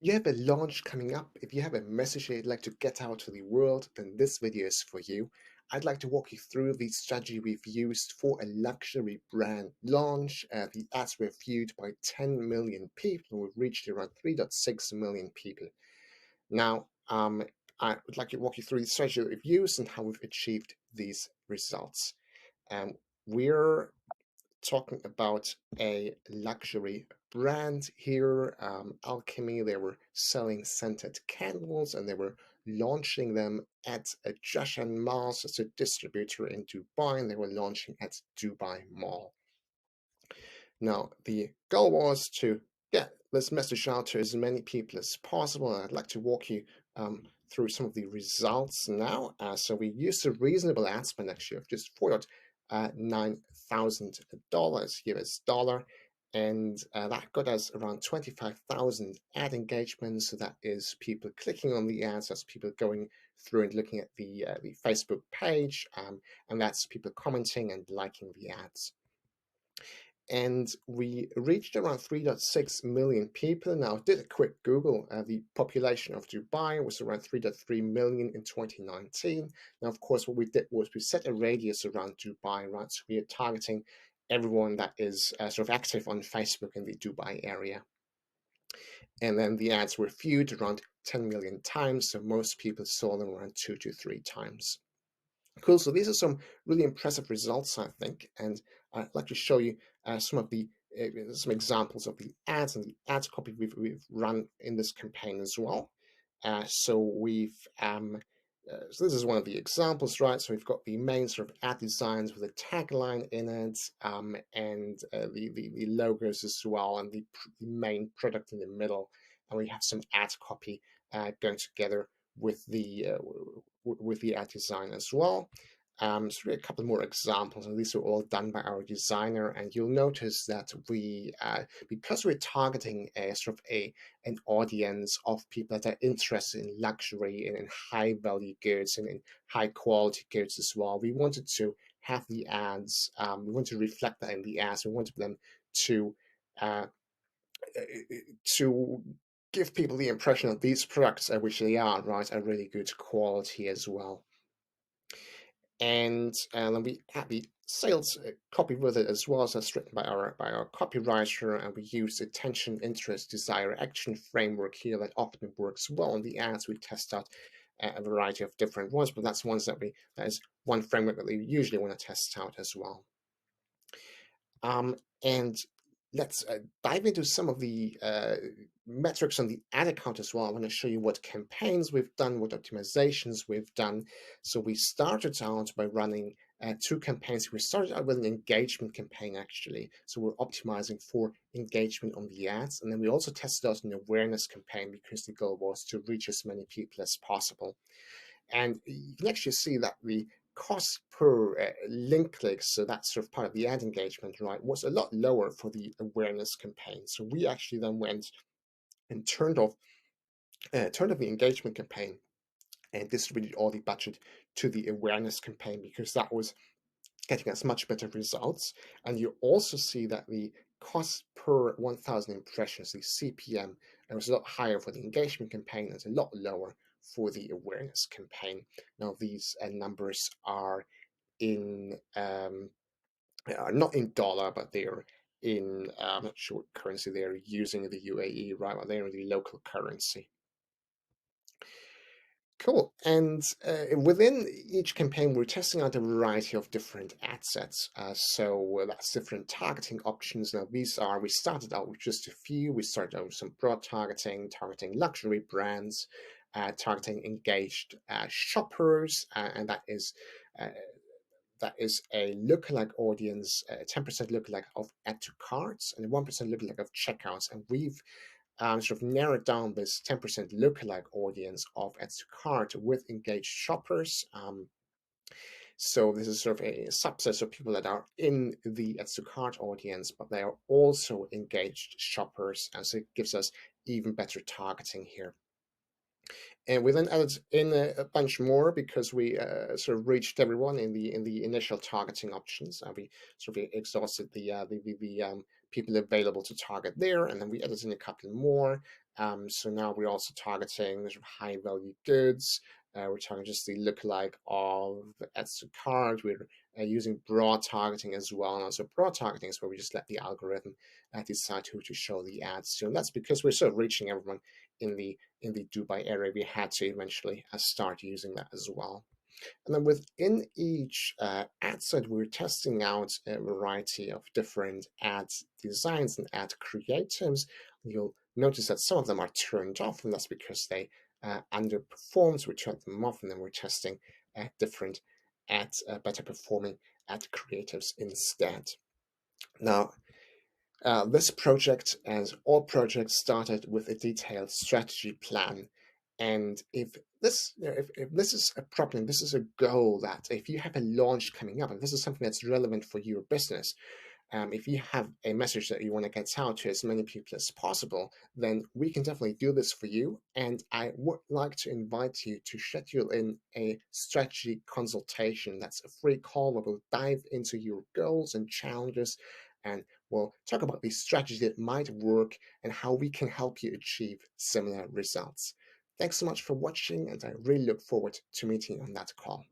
You have a launch coming up. If you have a message that you'd like to get out to the world, then this video is for you. I'd like to walk you through the strategy we've used for a luxury brand launch. The ads were viewed by 10 million people. We've reached around 3.6 million people. Now, I would like to walk you through the strategy that we've used and how we've achieved these results. We're talking about a luxury brand here, Alchemy. They were selling scented candles and they were launching them at a Jashan Mall as a distributor in Dubai, and they were launching at Dubai Mall. Now, the goal was to get this message out to as many people as possible. And I'd like to walk you through some of the results now. So we used a reasonable ad spend actually of just $4,900 US dollar. And that got us around 25,000 ad engagements. So that is people clicking on the ads, that's people going through and looking at the Facebook page, and that's people commenting and liking the ads. And we reached around 3.6 million people. Now, I did a quick Google. The population of Dubai was around 3.3 million in 2019. Now, of course, what we did was we set a radius around Dubai, right? So we are targeting everyone that is sort of active on Facebook in the Dubai area. And then the ads were viewed around 10 million times. So most people saw them around 2 to 3 times. Cool, so these are some really impressive results, I think, and I'd like to show you some examples of the ads and the ads copy we've run in this campaign as well. So this is one of the examples, right? So we've got the main sort of ad designs with a tagline in it, and the logos as well, and the main product in the middle, and we have some ad copy going together with the ad design as well. So a couple more examples, and these are all done by our designer. And you'll notice that because we're targeting a sort of an audience of people that are interested in luxury and in high value goods and in high quality goods as well, we wanted to have the ads. We want to reflect that in the ads. We wanted them to uh, to give people the impression that these products, which they are, right, are really good quality as well. And then we have the sales copy with it as well, so it's written by our copywriter, and we use attention, interest, desire, action framework here that often works well in the ads. We test out a variety of different ones, but that is one framework that we usually want to test out as well. And let's dive into some of the metrics on the ad account as well. I want to show you what campaigns we've done, what optimizations we've done. So we started out by running 2 campaigns. We started out with an engagement campaign, actually. So we're optimizing for engagement on the ads. And then we also tested out an awareness campaign because the goal was to reach as many people as possible. And you can actually see that the cost per link click, so that's sort of part of the ad engagement, right, was a lot lower for the awareness campaign. So we actually then went and turned off the engagement campaign and distributed all the budget to the awareness campaign because that was getting us much better results. And you also see that the cost per 1,000 impressions, the CPM, was a lot higher for the engagement campaign and a lot lower for the awareness campaign. Now these numbers are not in dollar, but they're in, I'm not sure what currency they're using in the UAE, right? But they're in the local currency. Cool. And within each campaign, we're testing out a variety of different ad sets. So that's different targeting options. Now, we started out with just a few. We started out with some broad targeting luxury brands, targeting engaged shoppers, and that is a lookalike audience, 10% lookalike of add to carts and 1% lookalike of checkouts. And we've sort of narrowed down this 10% lookalike audience of add to cart with engaged shoppers. So this is sort of a subset of people that are in the add to cart audience, but they are also engaged shoppers, and so it gives us even better targeting here. And we then added in a bunch more because we sort of reached everyone in the initial targeting options. We sort of exhausted the people available to target there, and then we added in a couple more. So now we're also targeting sort of high value goods. We're targeting just the lookalike of ads to cart. We're using broad targeting as well. And also broad targeting is where we just let the algorithm decide who to show the ads to. And that's because we're sort of reaching everyone in the Dubai area. We had to eventually start using that as well. And then within each ad set, we're testing out a variety of different ad designs and ad creatives. You'll notice that some of them are turned off, and that's because they underperformed. So we turned them off, and then we're testing different better performing ad creatives instead. Now, this project, as all projects, started with a detailed strategy plan. And if this is a problem, this is a goal that if you have a launch coming up, and this is something that's relevant for your business, if you have a message that you want to get out to as many people as possible, then we can definitely do this for you. And I would like to invite you to schedule in a strategy consultation. That's a free call where we'll dive into your goals and challenges, and we'll talk about the strategy that might work and how we can help you achieve similar results. Thanks so much for watching, and I really look forward to meeting you on that call.